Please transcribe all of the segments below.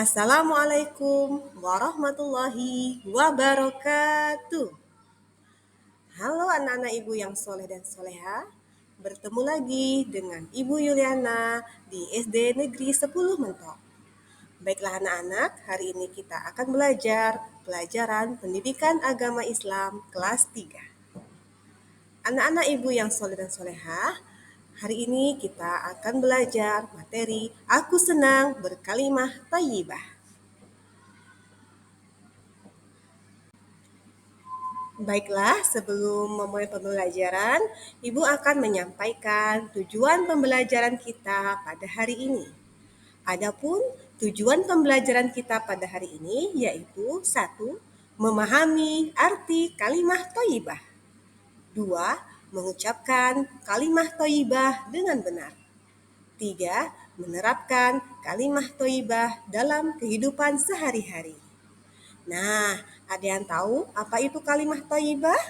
Assalamualaikum warahmatullahi wabarakatuh. Halo anak-anak ibu yang soleh dan soleha. Bertemu lagi dengan Ibu Yuliana di SD Negeri 10 Mentok. Baiklah anak-anak, hari ini kita akan belajar pelajaran pendidikan agama Islam kelas 3. Anak-anak ibu yang soleh dan soleha, hari ini kita akan belajar materi Aku Senang Berkalimah Thayyibah. Baiklah, sebelum memulai pembelajaran, Ibu akan menyampaikan tujuan pembelajaran kita pada hari ini. Adapun tujuan pembelajaran kita pada hari ini yaitu 1. Memahami arti kalimah thayyibah. 2. Mengucapkan kalimah thayyibah dengan benar. 3. Menerapkan kalimah thayyibah dalam kehidupan sehari-hari. Nah, ada yang tahu apa itu kalimah thayyibah?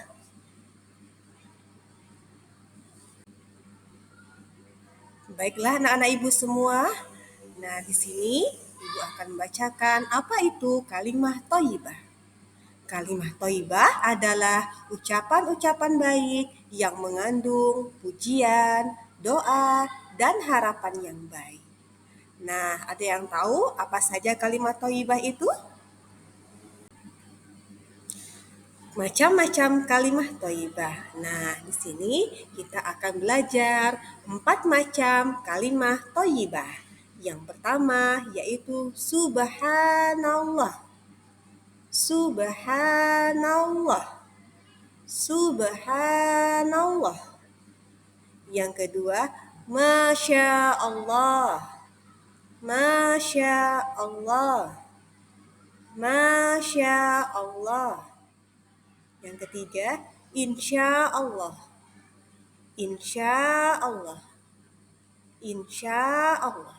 Baiklah anak-anak ibu semua. Nah, di sini ibu akan membacakan apa itu kalimah thayyibah. Kalimah thayyibah adalah ucapan-ucapan baik yang mengandung pujian, doa, dan harapan yang baik. Nah, ada yang tahu apa saja kalimat thayyibah itu? Macam-macam kalimah thayyibah. Nah, di sini kita akan belajar 4 macam kalimah thayyibah. Yang pertama yaitu subhanallah. Subhanallah. Subhanallah. Yang kedua, Masya Allah. Masya Allah. Masya Allah. Yang ketiga, insya Allah. Insya Allah. Insya Allah.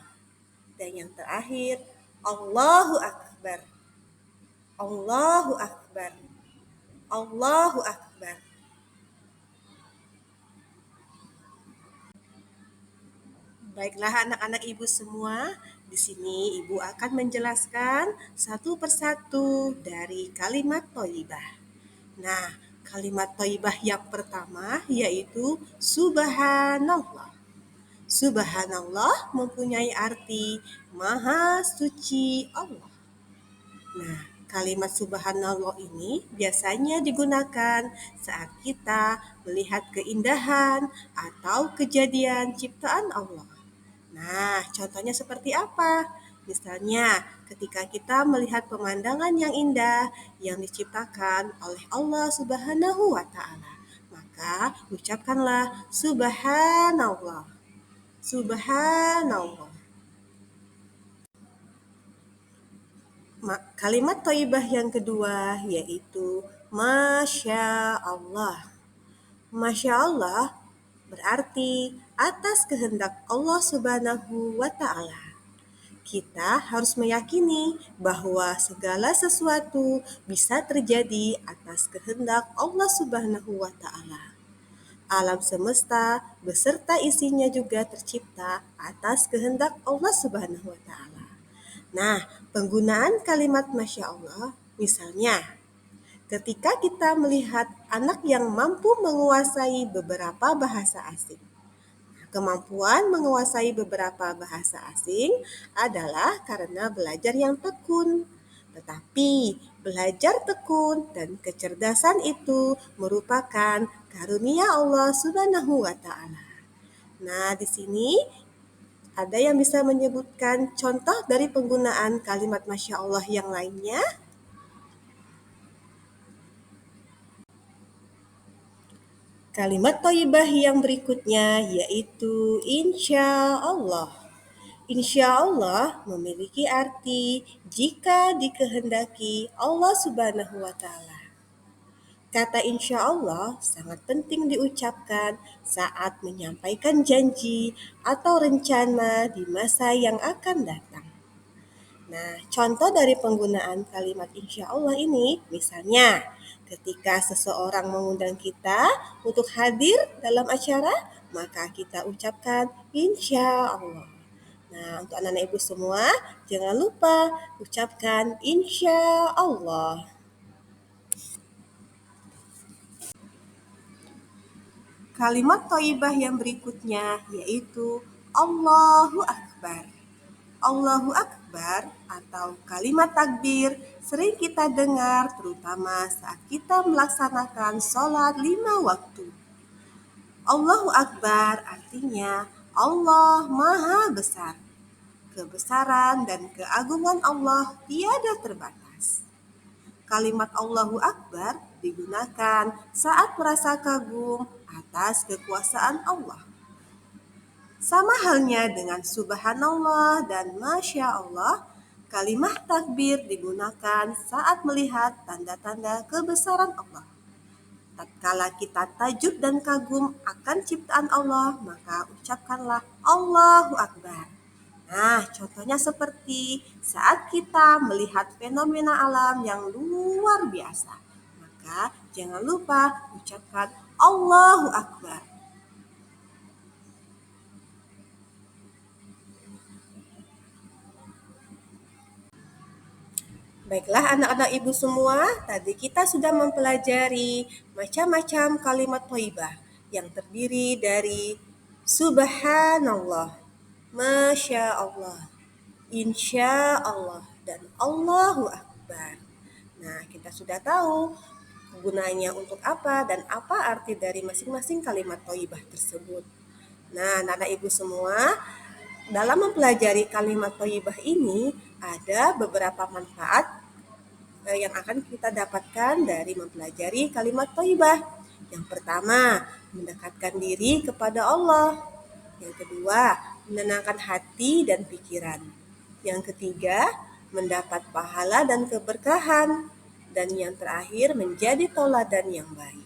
Dan yang terakhir, Allahu Akbar. Allahu Akbar. Allahu Akbar. Baiklah anak-anak ibu semua, di sini ibu akan menjelaskan satu persatu dari kalimat thayyibah. Nah, kalimat thayyibah yang pertama yaitu subhanallah. Subhanallah mempunyai arti Maha Suci Allah. Nah, kalimat subhanallah ini biasanya digunakan saat kita melihat keindahan atau kejadian ciptaan Allah. Nah, contohnya seperti apa? Misalnya, ketika kita melihat pemandangan yang indah yang diciptakan oleh Allah Subhanahu wa Ta'ala, maka ucapkanlah Subhanallah. Subhanallah. Kalimat thayyibah yang kedua yaitu Masya Allah. Masya Allah berarti atas kehendak Allah Subhanahu wa Ta'ala. Kita harus meyakini bahwa segala sesuatu bisa terjadi atas kehendak Allah Subhanahu wa Ta'ala. Alam semesta beserta isinya juga tercipta atas kehendak Allah Subhanahu wa Ta'ala. Nah, penggunaan kalimat Masya Allah, misalnya, ketika kita melihat anak yang mampu menguasai beberapa bahasa asing. Kemampuan menguasai beberapa bahasa asing adalah karena belajar yang tekun. Tetapi belajar tekun dan kecerdasan itu merupakan karunia Allah Subhanahu wa Ta'ala. Nah, di sini ada yang bisa menyebutkan contoh dari penggunaan kalimat Masya Allah yang lainnya? Kalimat thayyibah yang berikutnya yaitu Insya Allah. Insya Allah memiliki arti jika dikehendaki Allah Subhanahu wa Ta'ala. Kata insya Allah sangat penting diucapkan saat menyampaikan janji atau rencana di masa yang akan datang. Nah, contoh dari penggunaan kalimat insya Allah ini, misalnya ketika seseorang mengundang kita untuk hadir dalam acara, maka kita ucapkan insya Allah. Nah, untuk anak-anak ibu semua, jangan lupa ucapkan insya Allah. Kalimat thayyibah yang berikutnya yaitu Allahu Akbar. Allahu Akbar atau kalimat takbir sering kita dengar terutama saat kita melaksanakan sholat 5 waktu. Allahu Akbar artinya Allah Maha Besar. Kebesaran dan keagungan Allah tiada terbatas. Kalimat Allahu Akbar digunakan saat merasa kagum atas kekuasaan Allah. Sama halnya dengan Subhanallah dan Masya Allah, kalimat takbir digunakan saat melihat tanda-tanda kebesaran Allah. Tatkala kita tajud dan kagum akan ciptaan Allah, maka ucapkanlah Allahu Akbar. Nah, contohnya seperti saat kita melihat fenomena alam yang luar biasa, maka jangan lupa ucapkan Allahu Akbar. Baiklah anak-anak ibu semua, tadi kita sudah mempelajari macam-macam kalimat thayyibah yang terdiri dari Subhanallah, Masya Allah, Insya Allah, dan Allahu Akbar. Nah, kita sudah tahu gunanya untuk apa dan apa arti dari masing-masing kalimat thayyibah tersebut. Nah, anak-anak ibu semua, dalam mempelajari kalimat thayyibah ini ada beberapa manfaat yang akan kita dapatkan dari mempelajari kalimat thayyibah. Yang pertama, mendekatkan diri kepada Allah. Yang kedua, menenangkan hati dan pikiran. Yang ketiga, mendapat pahala dan keberkahan. Dan yang terakhir, menjadi tauladan yang baik.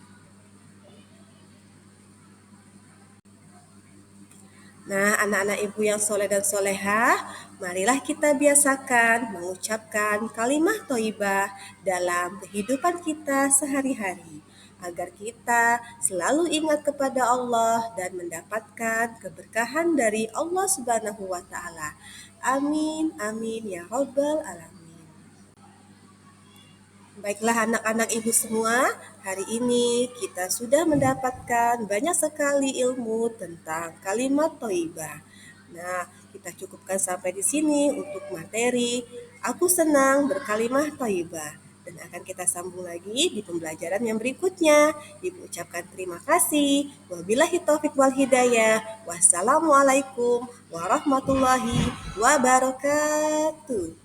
Nah, anak-anak ibu yang soleh dan solehah, marilah kita biasakan mengucapkan kalimat thayyibah dalam kehidupan kita sehari-hari, agar kita selalu ingat kepada Allah dan mendapatkan keberkahan dari Allah Subhanahu wa Ta'ala. Amin, amin ya Rabbal Alamin. Baiklah anak-anak ibu semua, hari ini kita sudah mendapatkan banyak sekali ilmu tentang kalimat thayyibah. Nah, kita cukupkan sampai di sini untuk materi Aku Senang Berkalimah Thayyibah. Dan akan kita sambung lagi di pembelajaran yang berikutnya. Ibu ucapkan terima kasih. Wabillahi taufiq wal hidayah. Wassalamualaikum warahmatullahi wabarakatuh.